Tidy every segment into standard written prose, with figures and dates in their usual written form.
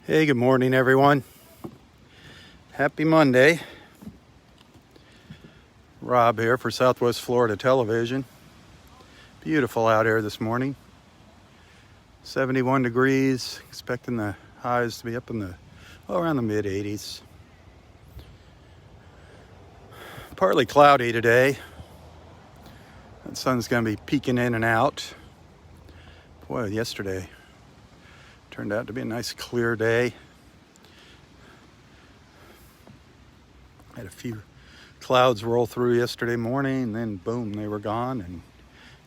Hey, good morning, everyone. Happy Monday. Rob here for Southwest Florida Television. Beautiful out here this morning. 71 degrees. Expecting the highs to be up in around the mid 80s. Partly cloudy today. The sun's going to be peeking in and out. Boy, yesterday turned out to be a nice clear day. Had a few clouds roll through yesterday morning, and then boom, they were gone, and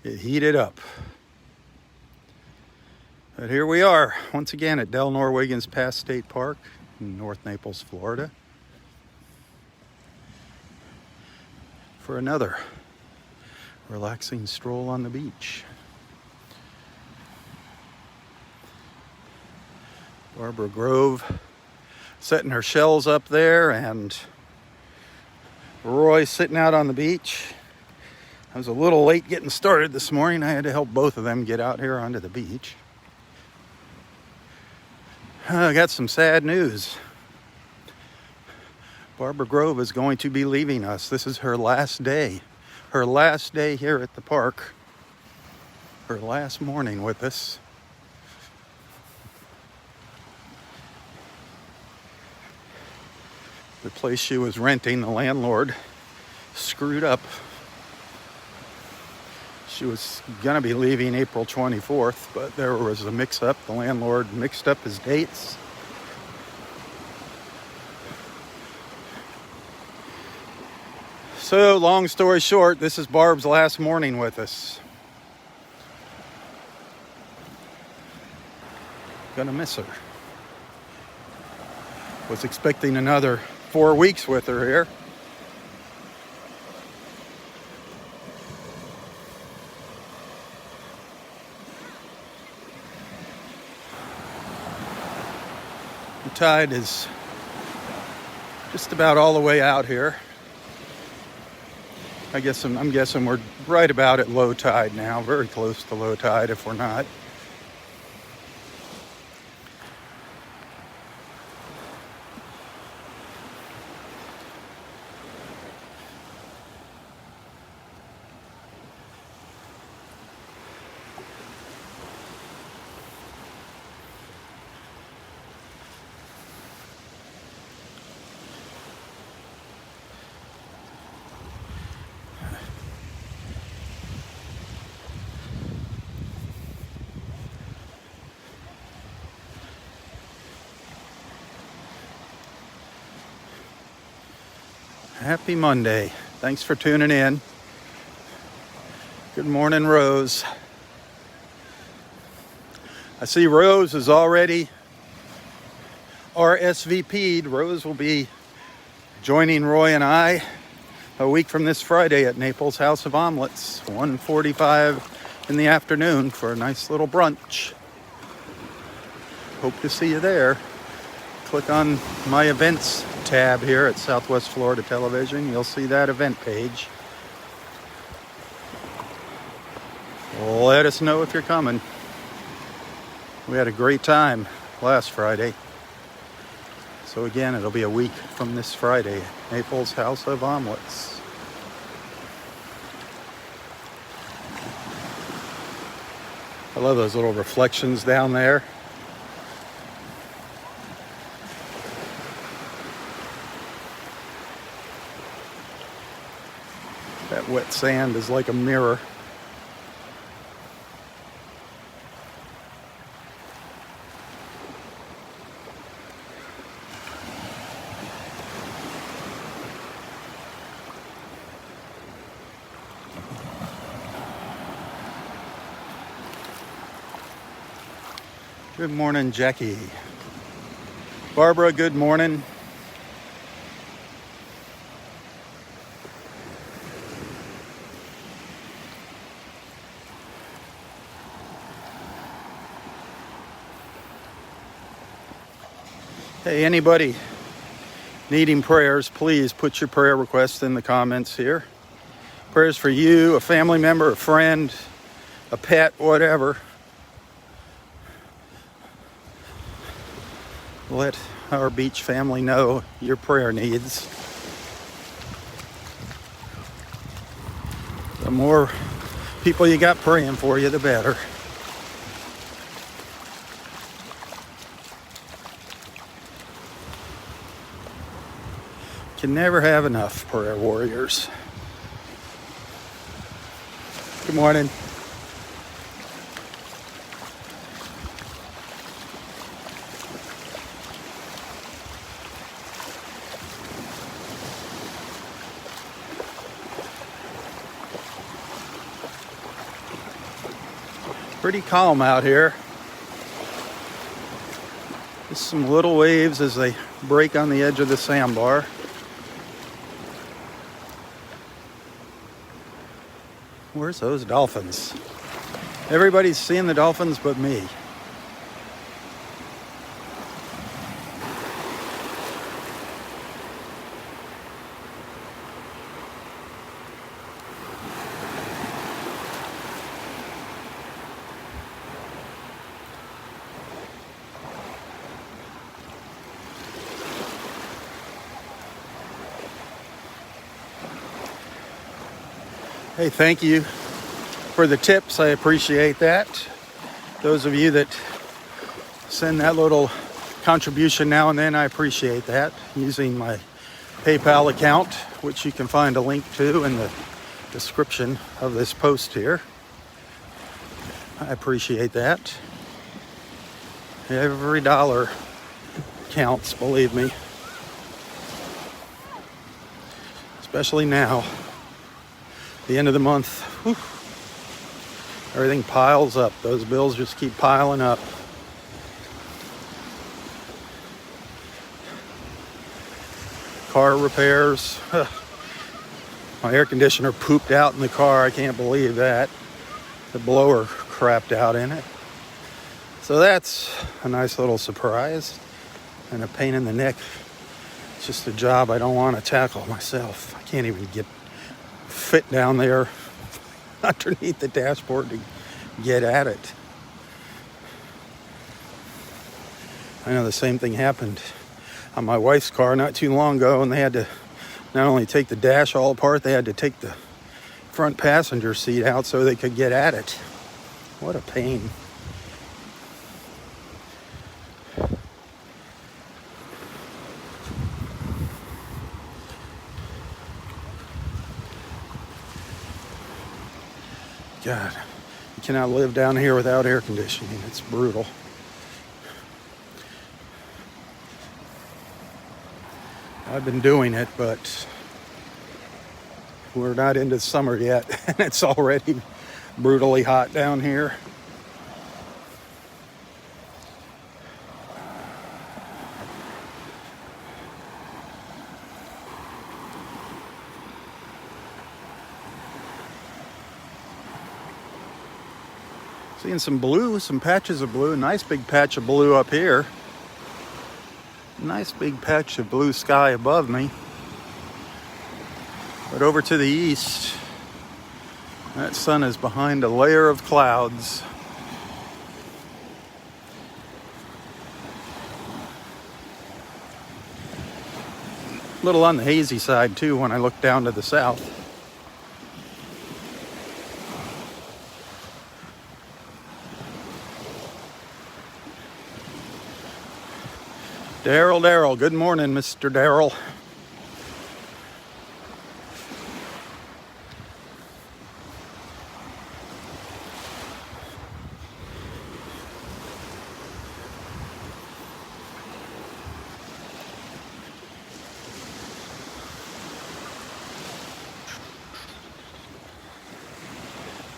it heated up. But here we are, once again at Delnor-Wiggins Pass State Park in North Naples, Florida, for another relaxing stroll on the beach. Barbara Grove setting her shells up there, and Roy sitting out on the beach. I was a little late getting started this morning. I had to help both of them get out here onto the beach. I got some sad news. Barbara Grove is going to be leaving us. This is her last day. Her last day here at the park. Her last morning with us. The place she was renting, the landlord screwed up. She was going to be leaving April 24th, but there was a mix-up. The landlord mixed up his dates. So, long story short, this is Barb's last morning with us. Gonna miss her. Was expecting another 4 weeks with her here. The tide is just about all the way out here. I'm guessing we're right about at low tide now, very close to low tide if we're not. Happy Monday. Thanks for tuning in. Good morning, Rose. I see Rose is already RSVP'd. Rose will be joining Roy and I a week from this Friday at Naples House of Omelets, 1:45 in the afternoon for a nice little brunch. Hope to see you there. Click on my events tab here at Southwest Florida Television. You'll see that event page. Let us know if you're coming. We had a great time last Friday. So again, it'll be a week from this Friday, Naples House of Omelets. I love those little reflections down there. That wet sand is like a mirror. Good morning, Jackie. Barbara, good morning. Hey, anybody needing prayers, please put your prayer requests in the comments here. Prayers for you, a family member, a friend, a pet, whatever. let our beach family know your prayer needs. The more people you got praying for you, the better. Can never have enough prayer warriors. Good morning. Pretty calm out here. Just some little waves as they break on the edge of the sandbar. Where's those dolphins? Everybody's seeing the dolphins but me. Hey, thank you for the tips. I appreciate that. Those of you that send that little contribution now and then, I appreciate that. Using my PayPal account, which you can find a link to in the description of this post here. I appreciate that. Every dollar counts, believe me. Especially now. The end of the month, whew, everything piles up. Those bills just keep piling up. Car repairs. My air conditioner pooped out in the car. I can't believe that. The blower crapped out in it. So that's a nice little surprise and a pain in the neck. It's just a job I don't want to tackle myself. I can't even fit down there underneath the dashboard to get at it. I know the same thing happened on my wife's car not too long ago, and they had to not only take the dash all apart, they had to take the front passenger seat out so they could get at it. What a pain. God, you cannot live down here without air conditioning. It's brutal. I've been doing it, but we're not into summer yet, and it's already brutally hot down here. Seeing some blue, some patches of blue. Nice big patch of blue up here. Nice big patch of blue sky above me. But over to the east, that sun is behind a layer of clouds. A little on the hazy side too when I look down to the south. Daryl, good morning, Mr. Daryl.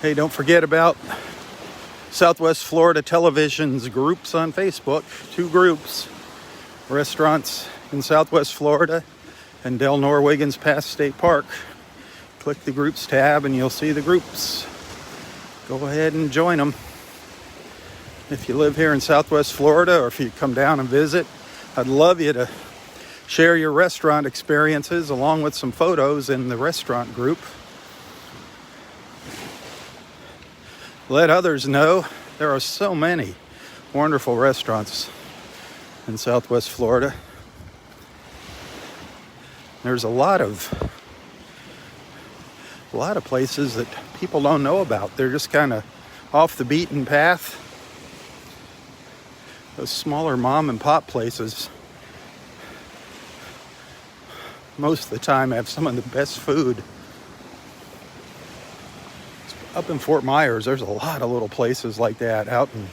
Hey, don't forget about Southwest Florida Television's groups on Facebook. 2 groups. Restaurants in Southwest Florida and Delnor-Wiggins Pass State Park. Click the groups tab and you'll see the groups. Go ahead and join them. If you live here in Southwest Florida or if you come down and visit, I'd love you to share your restaurant experiences along with some photos in the restaurant group. Let others know there are so many wonderful restaurants in Southwest Florida. There's a lot of places that people don't know about. They're just kind of off the beaten path. Those smaller mom and pop places most of the time have some of the best food. Up in Fort Myers, there's a lot of little places like that out in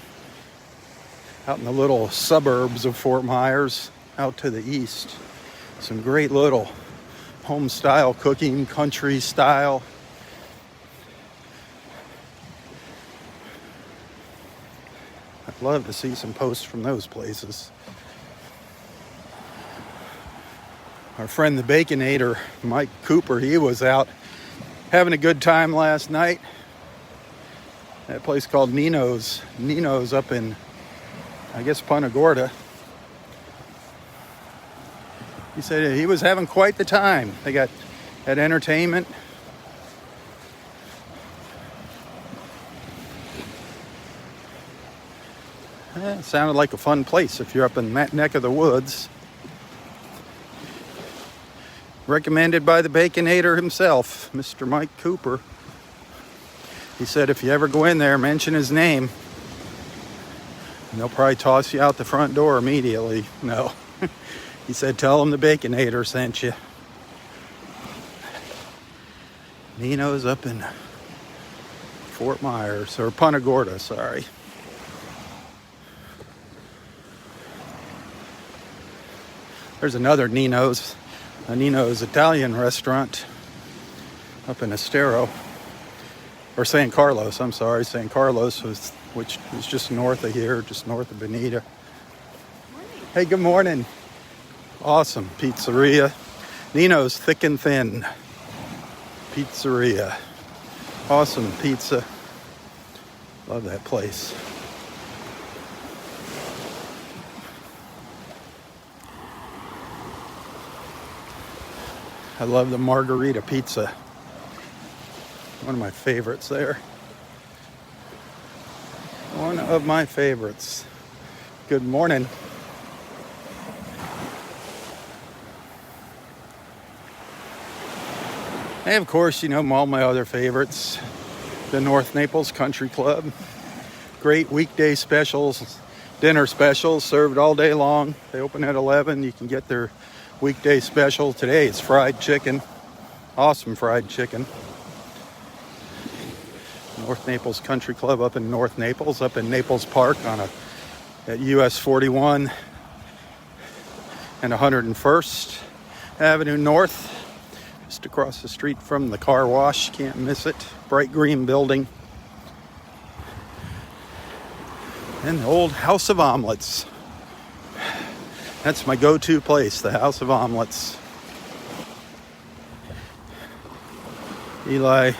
the little suburbs of Fort Myers, out to the east. Some great little home style cooking, country style. I'd love to see some posts from those places. Our friend the Baconator, Mike Cooper, he was out having a good time last night. That place called Nino's. Nino's up in, I guess, Punta Gorda. He said he was having quite the time. They had entertainment. It sounded like a fun place if you're up in that neck of the woods. Recommended by the Baconator himself, Mr. Mike Cooper. He said if you ever go in there, mention his name, and they'll probably toss you out the front door immediately. No. He said tell him the Baconator sent you. Nino's up in Fort Myers, or Punta Gorda, sorry. There's another Nino's. A Nino's Italian restaurant up in Estero, or San Carlos, I'm sorry. San Carlos, which is just north of here, just north of Bonita. Hey, good morning. Awesome pizzeria. Nino's Thick and Thin Pizzeria. Awesome pizza. Love that place. I love the margarita pizza. One of my favorites there. One of my favorites. Good morning. And of course, you know all my other favorites. The North Naples Country Club. Great weekday specials, dinner specials served all day long. They open at 11. You can get their weekday special. Today it's fried chicken. Awesome fried chicken. North Naples Country Club up in North Naples, up in Naples Park at US 41 and 101st Avenue North. Just across the street from the car wash. Can't miss it. Bright green building. And the old House of Omelets. That's my go-to place, the House of Omelets. Eli,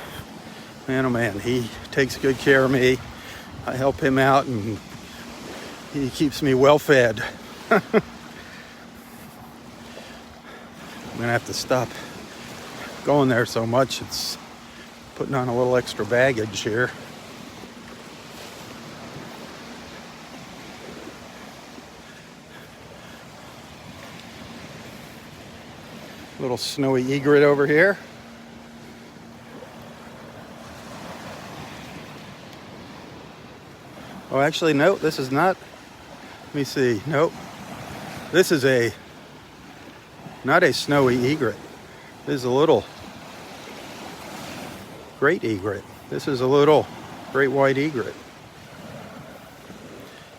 man oh man, he takes good care of me. I help him out and he keeps me well fed. I'm gonna have to stop going there so much. It's putting on a little extra baggage here. Little snowy egret over here. Oh, actually, no, this is not. Let me see. Nope. This is not a snowy egret. This is a little great egret. This is a little great white egret.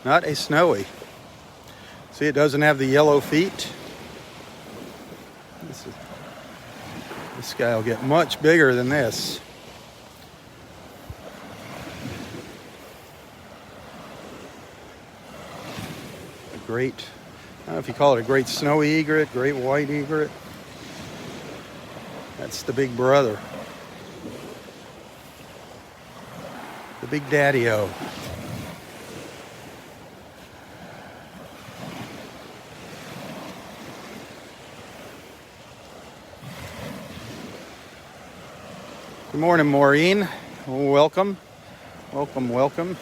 Not a snowy. See, it doesn't have the yellow feet. This guy will get much bigger than this. A great, I don't know if you call it a great snowy egret, great white egret. That's the big brother. The big daddy-o. Good morning, Maureen. Welcome. Welcome, welcome.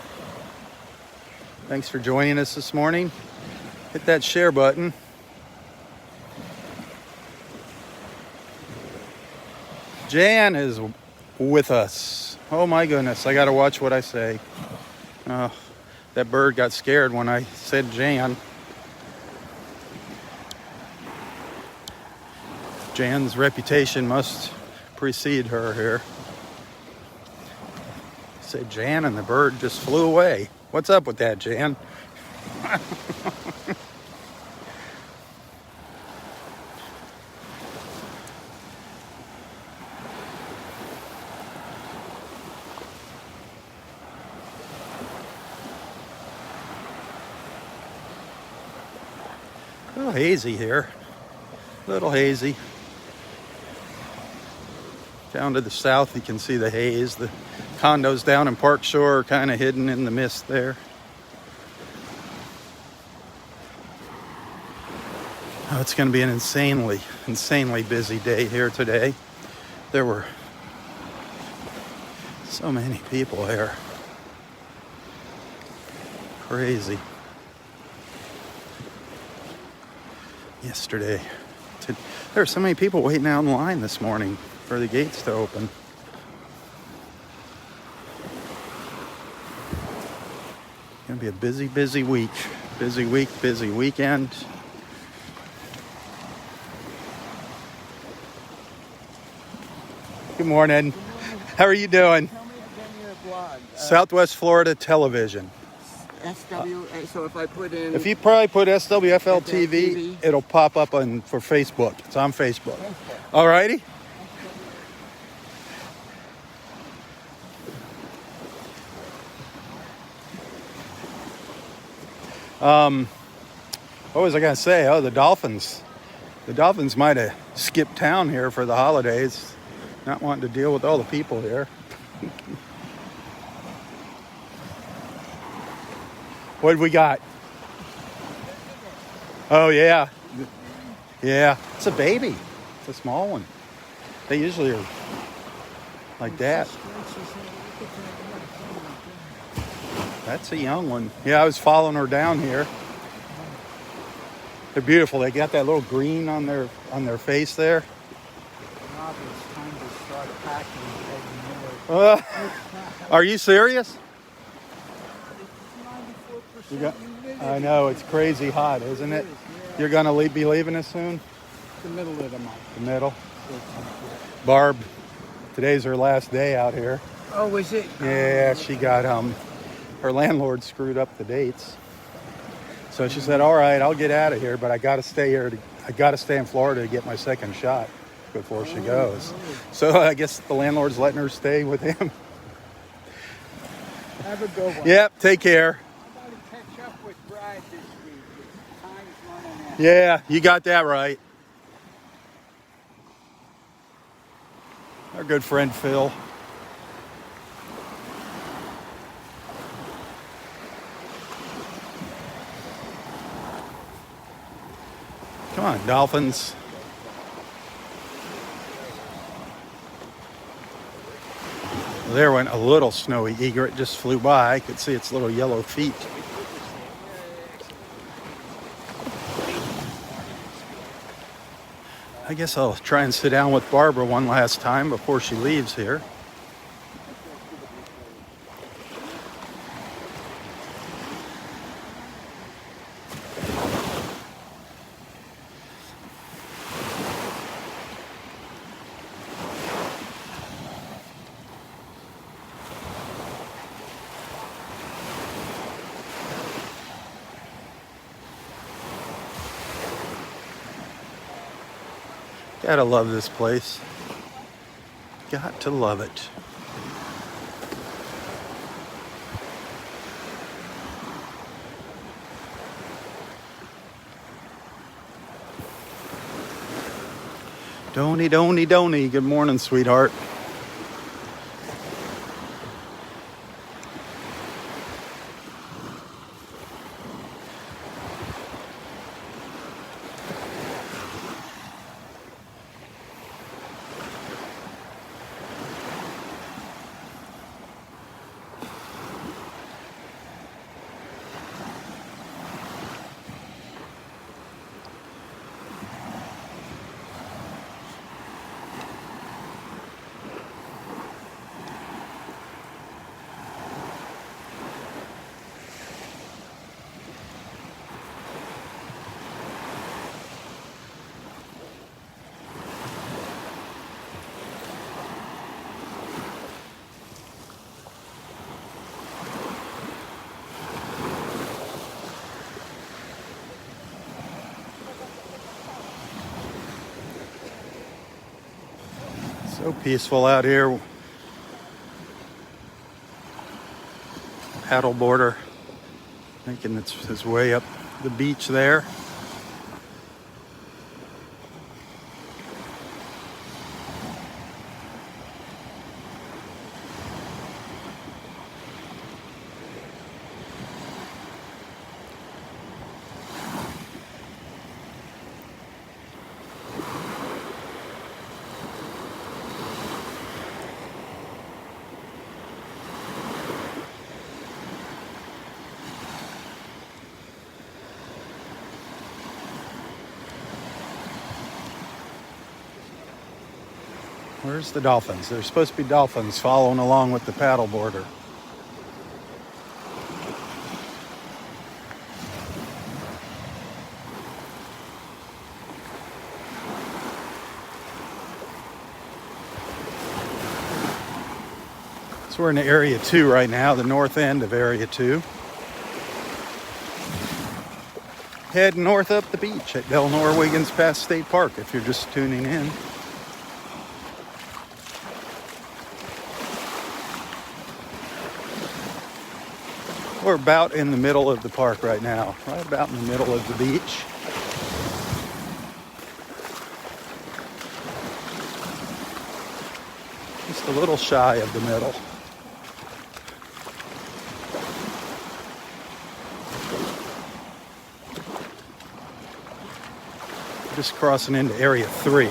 Thanks for joining us this morning. Hit that share button. Jan is with us. Oh my goodness, I gotta watch what I say. Oh, that bird got scared when I said Jan. Jan's reputation must precede her here. I said Jan and the bird just flew away. What's up with that, Jan? A little hazy here. A little hazy. Down to the south, you can see the haze. The condos down in Park Shore are kind of hidden in the mist there. Oh, it's going to be an insanely busy day here today. There were so many people here. Crazy. Yesterday, there were so many people waiting out in line this morning for the gates to open. Gonna be a busy week. Busy week, busy weekend. Good morning. How are you doing? Tell me again your blog. Southwest Florida Television. So if I put in... If you probably put SWFL TV, TV, it'll pop up for Facebook. It's on Facebook. Alrighty? What was I going to say? Oh, the Dolphins. The Dolphins might have skipped town here for the holidays, not wanting to deal with all the people here. What have we got? Oh, yeah. Yeah. It's a baby. It's a small one. They usually are like that. That's a young one. Yeah, I was following her down here. They're beautiful. They got that little green on their face there. Robb, it's time to start packing. Are you serious? 94% I know, it's crazy hot, isn't it? Yeah. You're gonna be leaving us soon? The middle of the month. The middle? Barb, today's her last day out here. Oh, is it? Yeah, she got her landlord screwed up the dates. So she said, all right, I'll get out of here, but I gotta stay here. I gotta stay in Florida to get my second shot before she goes. So I guess the landlord's letting her stay with him. Have a good one. Yep, take care. I'm going to catch up with Brad this week. Time's running out. Yeah, you got that right. Our good friend Phil. Come on, Dolphins. There went a little snowy egret, just flew by. I could see its little yellow feet. I guess I'll try and sit down with Barbara one last time before she leaves here. Gotta love this place. Got to love it. Donny. Good morning, sweetheart. So peaceful out here. Paddle boarder making his way up the beach there. Where's the dolphins? There's supposed to be dolphins following along with the paddle boarder. So we're in Area 2 right now, the north end of Area 2. Head north up the beach at Delnor-Wiggins past State Park if you're just tuning in. We're about in the middle of the park right now, right about in the middle of the beach. Just a little shy of the middle. Just crossing into Area 3.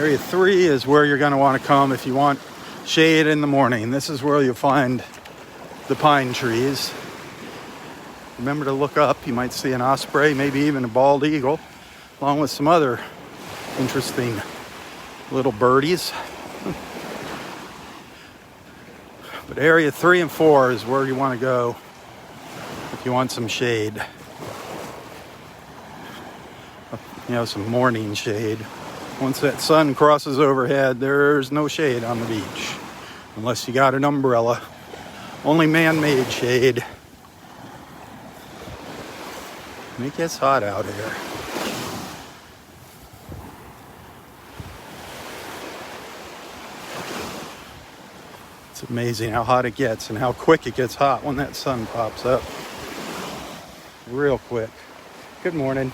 Area 3 is where you're going to want to come if you want shade in the morning. This is where you'll find the pine trees. Remember to look up. You might see an osprey, maybe even a bald eagle, along with some other interesting little birdies. But Area 3 and 4 is where you want to go if you want some shade. You know, some morning shade. Once that sun crosses overhead, there's no shade on the beach. Unless you got an umbrella. Only man-made shade. And it gets hot out here. It's amazing how hot it gets and how quick it gets hot when that sun pops up. Real quick. Good morning.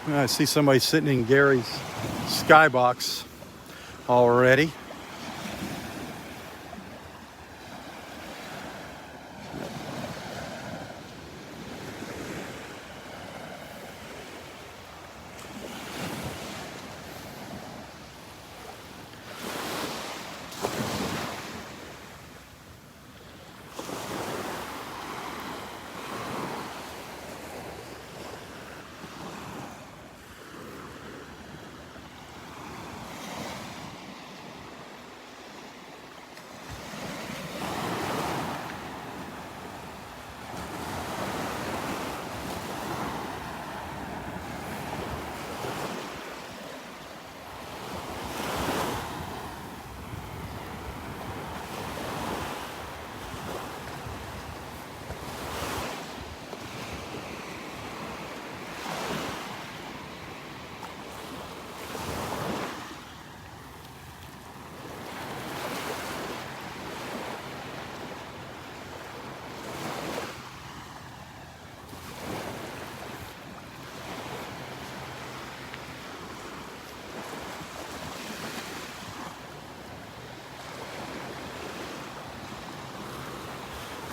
I see somebody sitting in Gary's skybox already.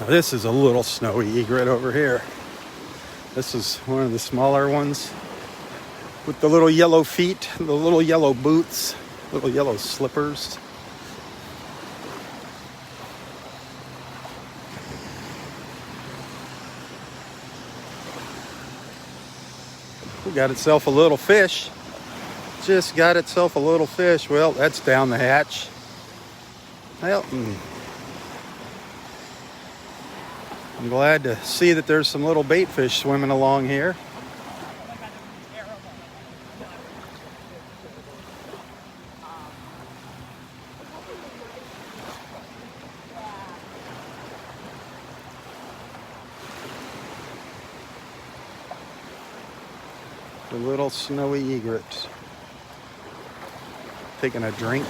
Now this is a little snowy egret over here. This is one of the smaller ones with the little yellow feet, the little yellow boots, little yellow slippers. Got itself a little fish. Just got itself a little fish. Well, that's down the hatch. Well, I'm glad to see that there's some little bait fish swimming along here. The little snowy egret. Taking a drink.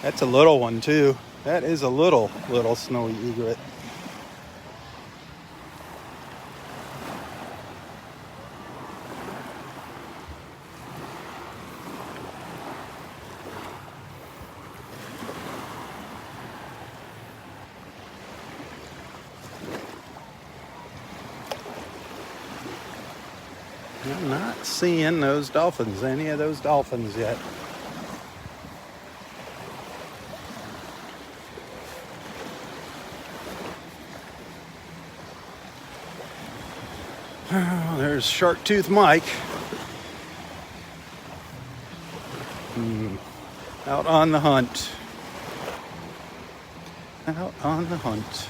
That's a little one too. That is a little snowy egret. I'm not seeing those dolphins, any of those dolphins yet. Oh, there's Shark-Tooth Mike. Out on the hunt. Out on the hunt.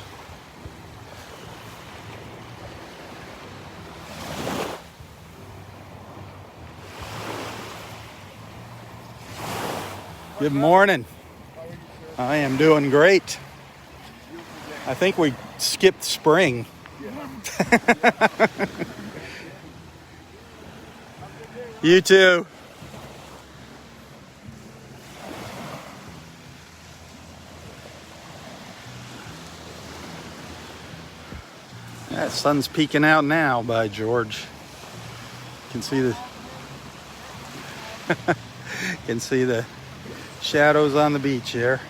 Good morning. I am doing great. I think we skipped spring. You too. That sun's peeking out now, by George. You can see the shadows on the beach here.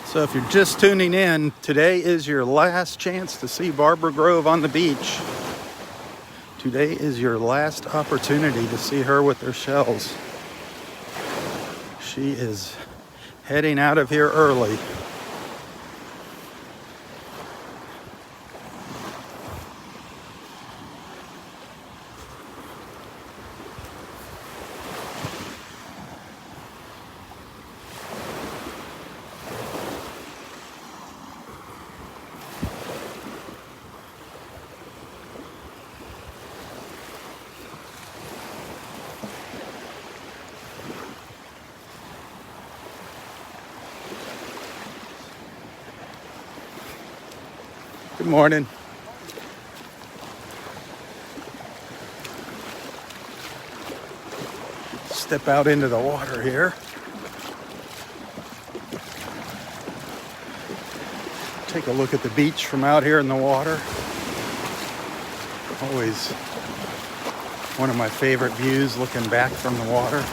So if you're just tuning in, today is your last chance to see Barbara Grove on the beach. Today is your last opportunity to see her with her shells. She is heading out of here early. Good morning. Step out into the water here. Take a look at the beach from out here in the water. Always one of my favorite views, looking back from the water.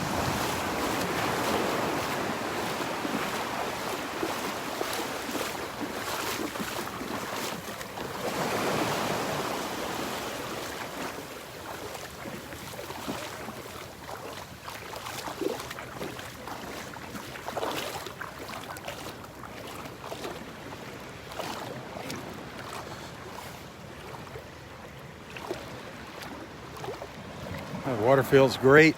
The water feels great.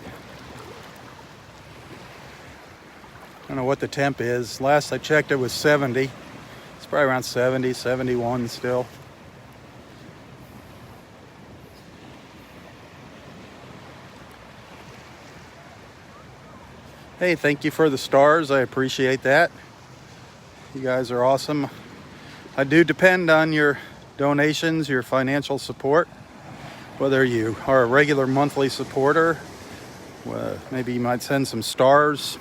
I don't know what the temp is. Last I checked, it was 70. It's It's probably around 70, 71 still. Hey, thank you for the stars. I appreciate that. You guys are awesome. I do depend on your donations, your financial support. Whether you are a regular monthly supporter, maybe you might send some stars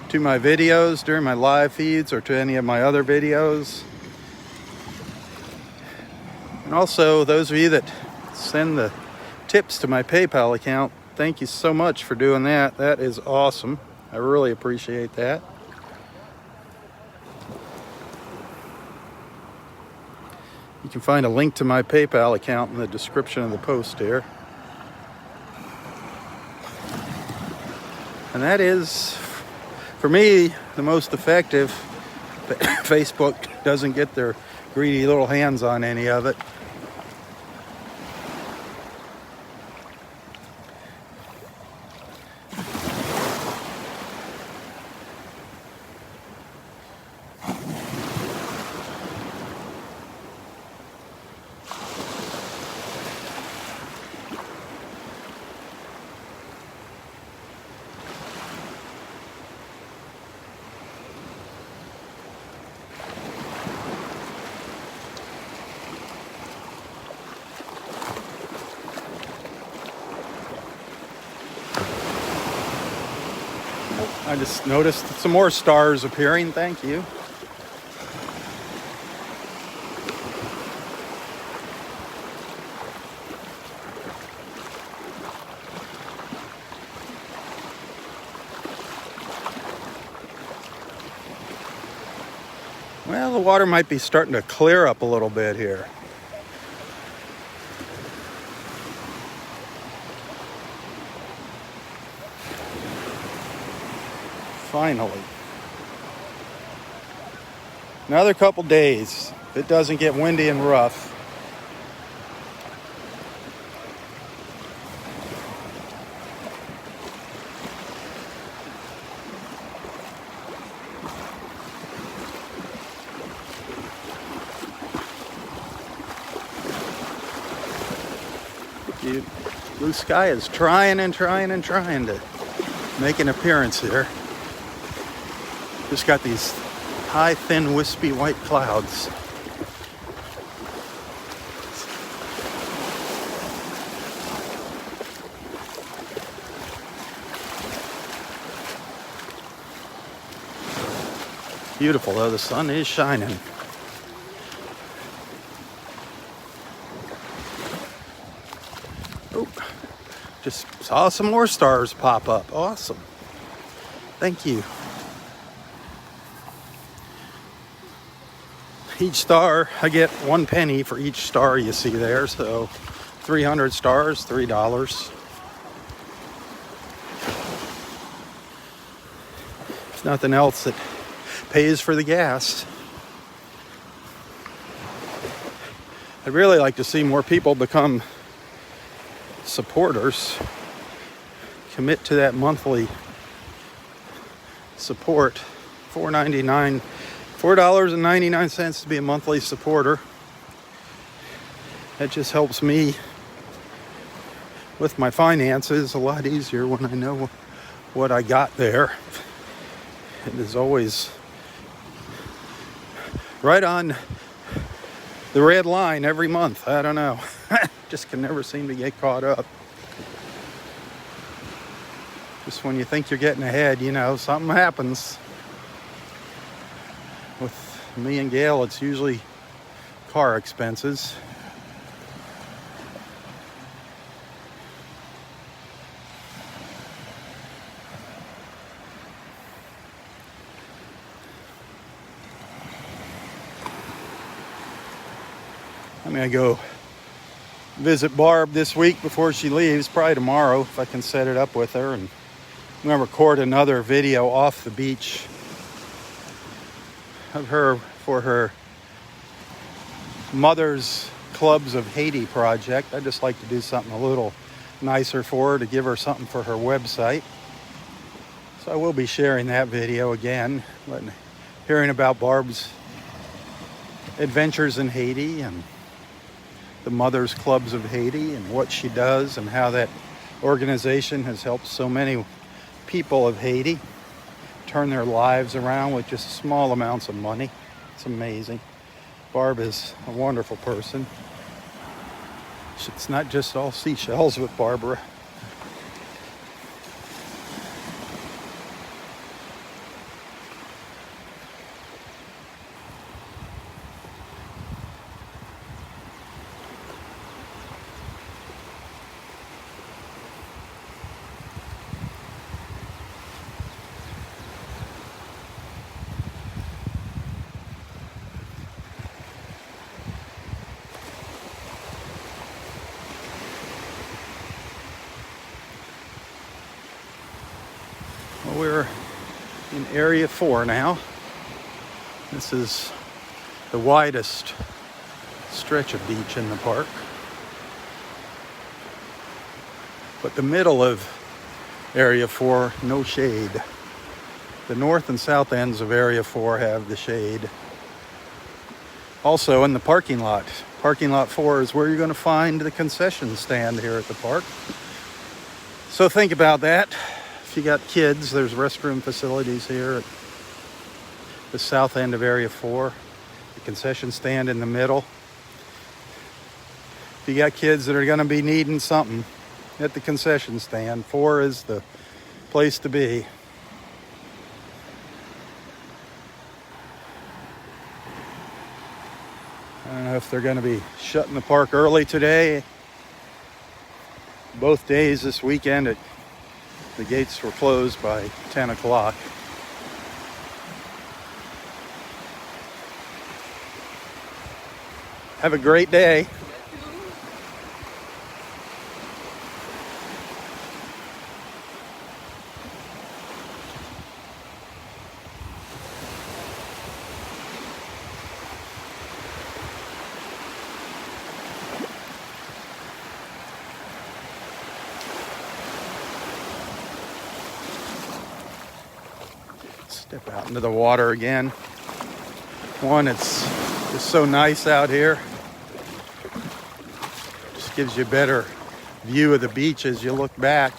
to my videos during my live feeds or to any of my other videos. And also, those of you that send the tips to my PayPal account, thank you so much for doing that. That is awesome. I really appreciate that. You can find a link to my PayPal account in the description of the post here. And that is, for me, the most effective. Facebook doesn't get their greedy little hands on any of it. I just noticed some more stars appearing. Thank you. Well, the water might be starting to clear up a little bit here. Finally. Another couple days. If it doesn't get windy and rough. The blue sky is trying to make an appearance here. Just got these high, thin, wispy white clouds. Beautiful though, the sun is shining. Oh, just saw some more stars pop up. Awesome. Thank you. Each star, I get 1 penny for each star you see there, so 300 stars, $3. There's nothing else that pays for the gas. I'd really like to see more people become supporters, commit to that monthly support, $4.99 to be a monthly supporter. That just helps me with my finances a lot easier when I know what I got there. It is always right on the red line every month. I don't know. Just can never seem to get caught up. Just when you think you're getting ahead, you know, something happens. With me and Gail, it's usually car expenses. I'm gonna go visit Barb this week before she leaves, probably tomorrow if I can set it up with her, and I'm gonna record another video off the beach of her for her Mother's Clubs of Haiti project. I just like to do something a little nicer for her, to give her something for her website. So I will be sharing that video again, hearing about Barb's adventures in Haiti and the Mothers Clubs of Haiti and what she does and how that organization has helped so many people of Haiti turn their lives around with just small amounts of money. It's amazing. Barb is a wonderful person. It's not just all seashells with Barbara. Well, we're in Area 4 now. This is the widest stretch of beach in the park. But the middle of Area 4, no shade. The north and south ends of Area 4 have the shade. Also in the parking lot. Parking lot 4 is where you're going to find the concession stand here at the park. So think about that. If you got kids, there's restroom facilities here at the south end of Area 4. The concession stand in the middle. If you got kids that are going to be needing something at the concession stand, 4 is the place to be. I don't know if they're going to be shutting the park early today. Both days this weekend, the gates were closed by 10 o'clock. Have a great day. Step out into the water again. One, it's just so nice out here. Just gives you a better view of the beach as you look back.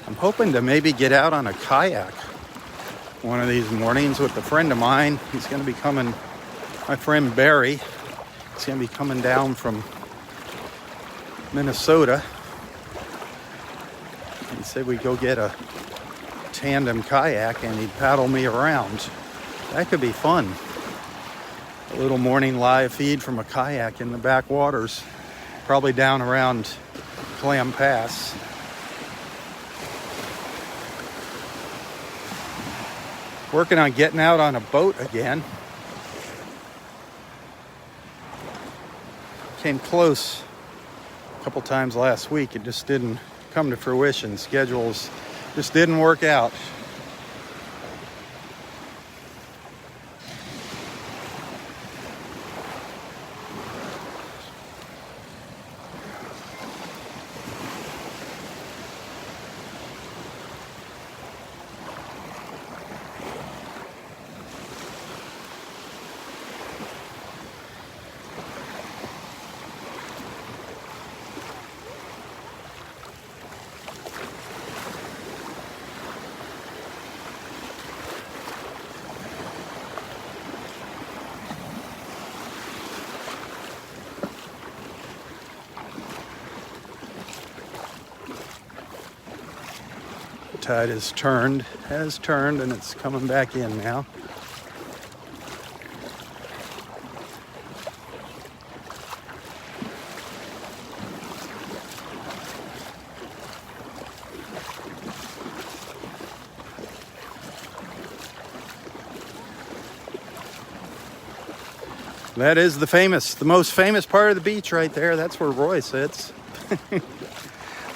I'm hoping to maybe get out on a kayak one of these mornings with a friend of mine. He's going to be coming, my friend Barry. He's going to be coming down from Minnesota. He said we'd go get a tandem kayak and he'd paddle me around. That could be fun. A little morning live feed from a kayak in the backwaters, probably down around Clam Pass. Working on getting out on a boat again. Came close a couple times last week. It just didn't come to fruition. Schedules just didn't work out. Tide has turned, and it's coming back in now. That is the most famous part of the beach right there. That's where Roy sits.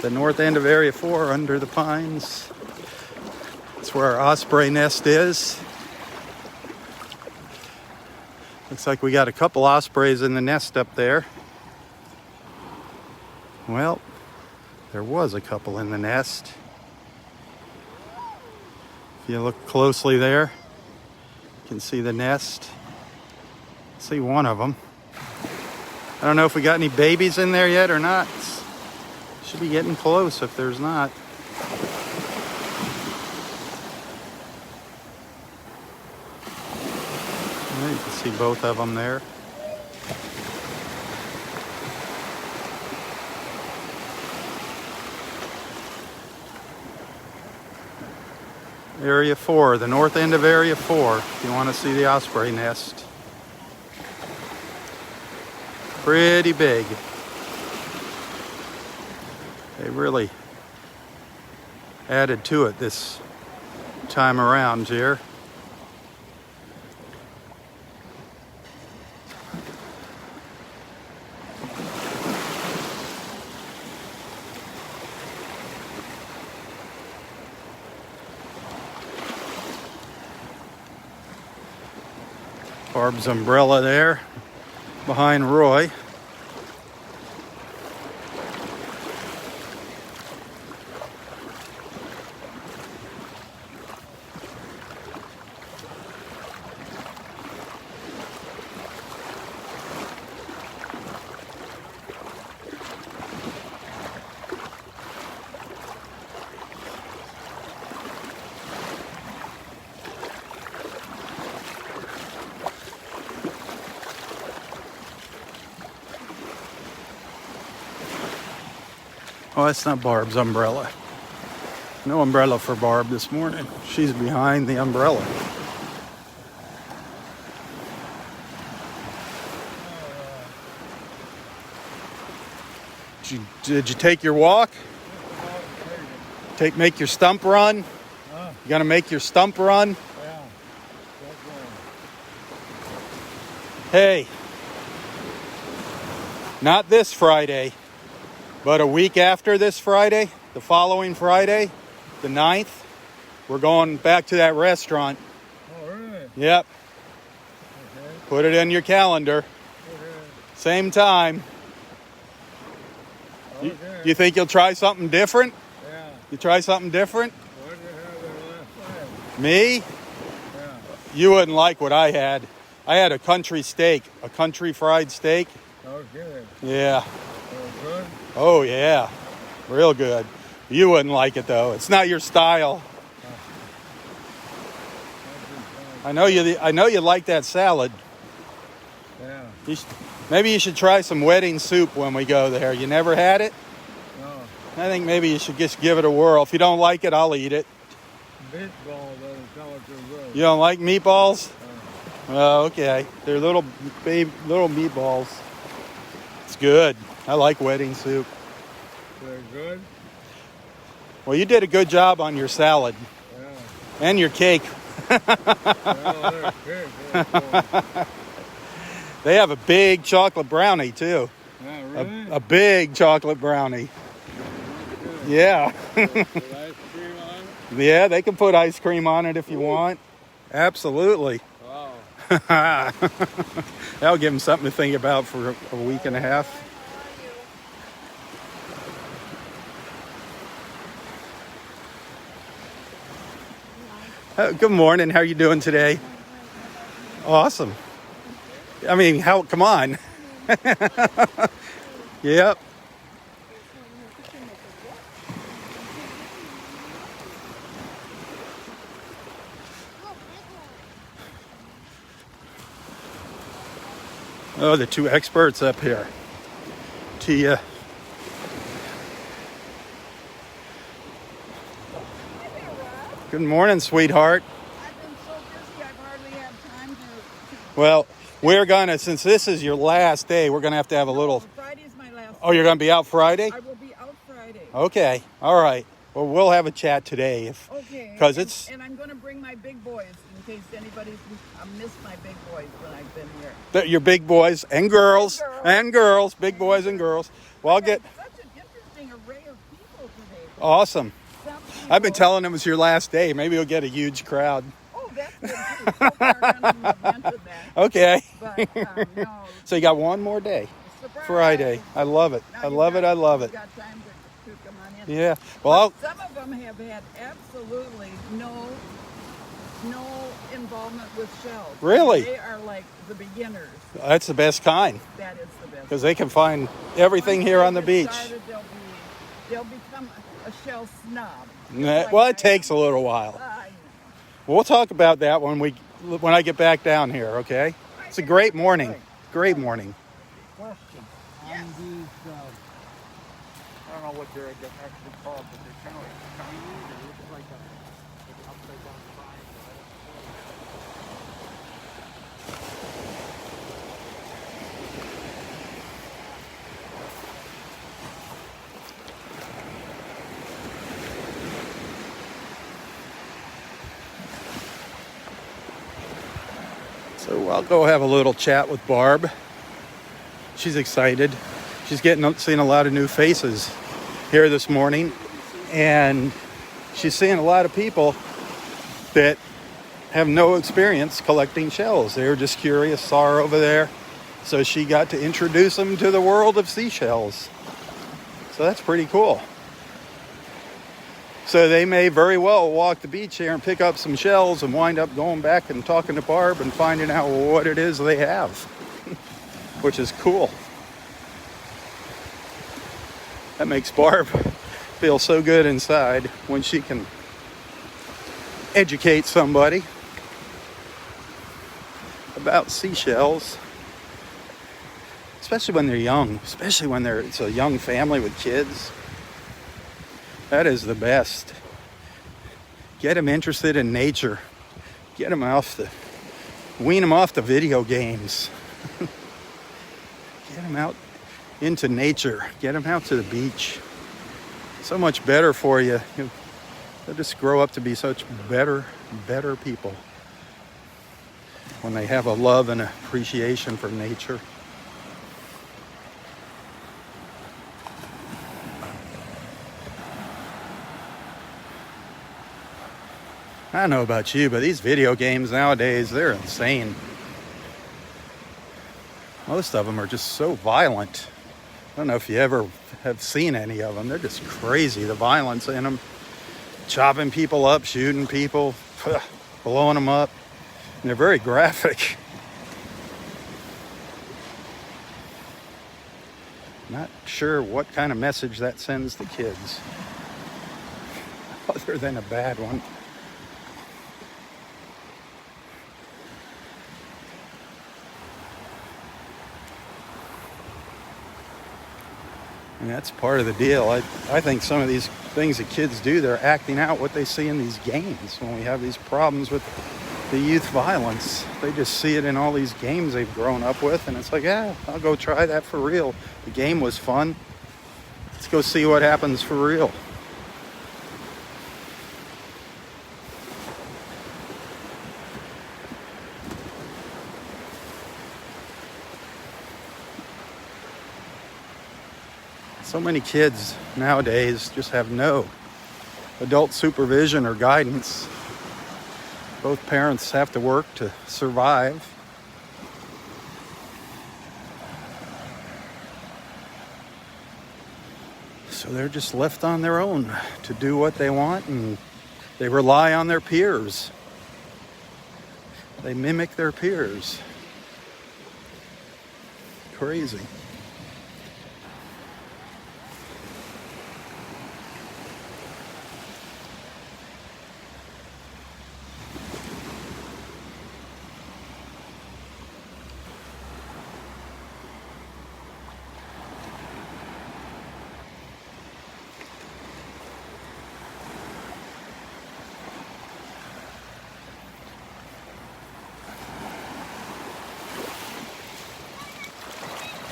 The north end of Area 4 under the pines. That's where our osprey nest is. Looks like we got a couple ospreys in the nest up there. Well, there was a couple in the nest. If you look closely there, you can see the nest. See one of them. I don't know if we got any babies in there yet or not. Should be getting close if there's not. You can see both of them there. Area 4, the north end of Area 4, if you want to see the osprey nest. Pretty big. They really added to it this time around here. Barb's umbrella there behind Roy. Oh, that's not Barb's umbrella. No umbrella for Barb this morning. She's behind the umbrella. Did you take your walk? Make your stump run? You gonna make your stump run? Yeah. Hey, not this Friday. But a week after this Friday, the following Friday, the 9th, we're going back to that restaurant. Oh, really? Yep. Okay. Put it in your calendar. Okay. Same time. Okay. You think you'll try something different? Yeah. You try something different? What did you have there last time? Me? Yeah. You wouldn't like what I had. I had a country steak, a country fried steak. Okay. Yeah. Oh, good? Oh, yeah. Real good. You wouldn't like it, though. It's not your style. I know you like that salad. Yeah. Maybe you should try some wedding soup when we go there. You never had it? No. I think maybe you should just give it a whirl. If you don't like it, I'll eat it. Meatball doesn't tell it too good. You don't like meatballs? Oh, okay. They're little meatballs. It's good. I like wedding soup. They're good? Well, you did a good job on your salad. Yeah. And your cake. Well, they're good. They're good. They have a big chocolate brownie, too. Yeah, really? A big chocolate brownie. Good. Yeah. With ice cream on it? Yeah, they can put ice cream on it if you want. Absolutely. Wow. That'll give them something to think about for a week and a half. Good morning. How are you doing today? Awesome. I mean, come on. Yep. Oh, the two experts up here. Tia. Good morning, sweetheart. I've been so busy, I've hardly had time to... Well, we're gonna, since this is your last day, we're gonna have to have a little... Friday's my last Oh, you're gonna be out Friday? I will be out Friday. Okay, all right. Well, we'll have a chat today. Okay. 'Cause and- it's- And I'm going to bring my big boys in case anybody's... I missed my big boys when I've been here. Your big boys and girls. And girls. Big boys and girls. Well, I'll get... Such an interesting array of people today. Awesome. Some I've been people- telling them it's your last day. Maybe you'll get a huge crowd. Oh, that's good too. So far, none of them have mentioned that. Okay. But No. So you got one more day. Surprise. Friday. I love it. No, I love it. I love it. You've got time to come on in. Yeah. Well, But some of them have had absolutely no involvement with shells. Really? They are like the beginners. that's the best kind That is the best. because they can find everything here on the beach. Started, they'll become a shell snob. Well, it takes a little while. I know. We'll talk about that when I get back down here, okay? It's a great morning. Great morning. Question. Yes. On these, I don't know what they're actually called, but they're kind of like Chinese. They look like an upside down triangle. So I'll go have a little chat with Barb. She's excited. She's seeing a lot of new faces here this morning, and she's seeing a lot of people that have no experience collecting shells. They were just curious, saw her over there, so she got to introduce them to the world of seashells. So that's pretty cool. So they may very well walk the beach here and pick up some shells and wind up going back and talking to Barb and finding out what it is they have, which is cool. That makes Barb feel so good inside when she can educate somebody about seashells, especially when they're young, especially when it's a young family with kids. That is the best. Get them interested in nature. Get them wean them off the video games. Get them out into nature. Get them out to the beach. So much better for you. They'll just grow up to be such better people when they have a love and appreciation for nature. I don't know about you, but these video games nowadays, they're insane. Most of them are just so violent. I don't know if you ever have seen any of them. They're just crazy, the violence in them. Chopping people up, shooting people, blowing them up. And they're very graphic. Not sure what kind of message that sends to kids, other than a bad one. And that's part of the deal. I think some of these things that kids do, they're acting out what they see in these games. When we have these problems with the youth violence, they just see it in all these games they've grown up with, and it's like, yeah, I'll go try that for real. The game was fun. Let's go see what happens for real. So many kids nowadays just have no adult supervision or guidance. Both parents have to work to survive. So they're just left on their own to do what they want, and they rely on their peers. They mimic their peers. Crazy.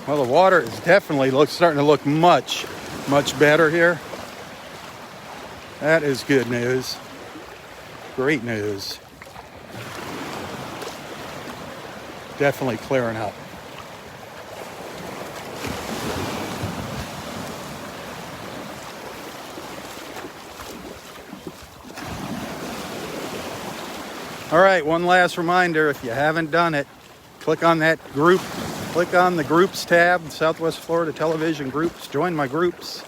Well, the water is definitely starting to look much better here. That is good news. Great news. Definitely clearing up. All right, one last reminder, if you haven't done it, Click on that group. Click on the groups tab, Southwest Florida Television Groups. Join my groups.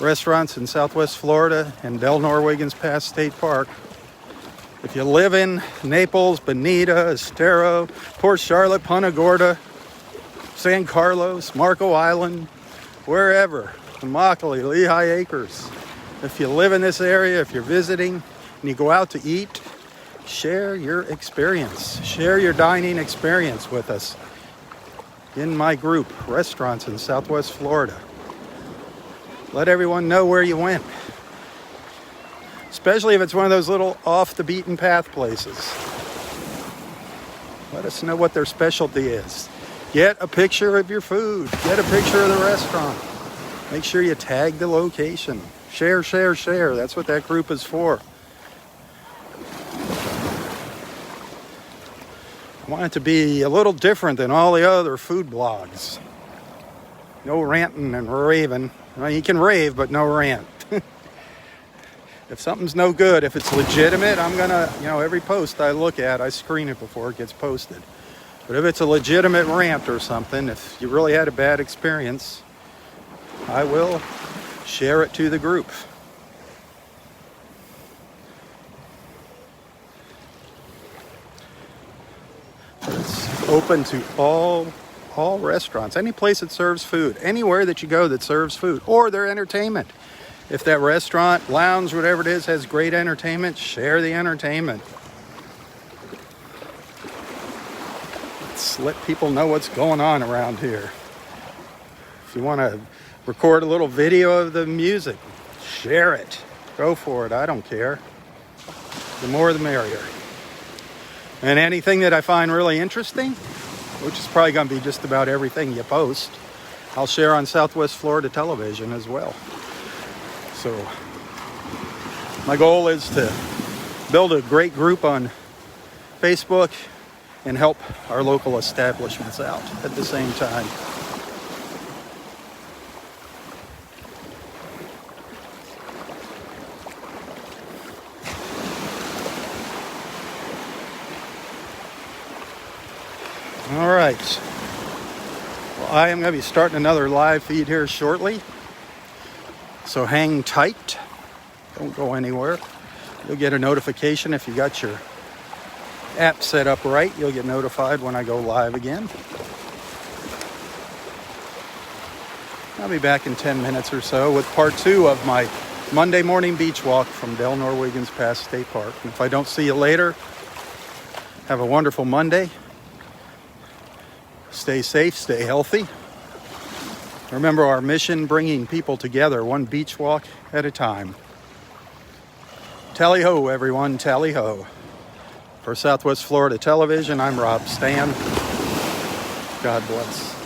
Restaurants in Southwest Florida and Delnor-Wiggins Pass State Park. If you live in Naples, Bonita, Estero, Port Charlotte, Punta Gorda, San Carlos, Marco Island, wherever, Immokalee, Lehigh Acres. If you live in this area, if you're visiting and you go out to eat, share your experience. Share your dining experience with us in my group, Restaurants in Southwest Florida. Let everyone know where you went. Especially if it's one of those little off the beaten path places. Let us know what their specialty is. Get a picture of your food. Get a picture of the restaurant. Make sure you tag the location. Share, share, share. That's what that group is for. I want it to be a little different than all the other food blogs. No ranting and raving. Well, you can rave, but no rant. If something's no good, if it's legitimate, I'm gonna, every post I look at, I screen it before it gets posted. But if it's a legitimate rant or something, if you really had a bad experience, I will share it to the group. But it's open to all restaurants, any place that serves food, anywhere that you go that serves food, or their entertainment. If that restaurant, lounge, whatever it is, has great entertainment, share the entertainment. Let's let people know what's going on around here. If you want to record a little video of the music, share it. Go for it. I don't care. The more the merrier. And anything that I find really interesting, which is probably going to be just about everything you post, I'll share on Southwest Florida Television as well. So my goal is to build a great group on Facebook and help our local establishments out at the same time. All right. Well, I am going to be starting another live feed here shortly. So hang tight. Don't go anywhere. You'll get a notification if you got your app set up right. You'll get notified when I go live again. I'll be back in 10 minutes or so with part 2 of my Monday morning beach walk from Delnor-Wiggins Pass State Park. And if I don't see you later, have a wonderful Monday. Stay safe, stay healthy. Remember our mission, bringing people together, one beach walk at a time. Tally-ho, everyone, tally-ho. For Southwest Florida Television, I'm Robb Stan. God bless.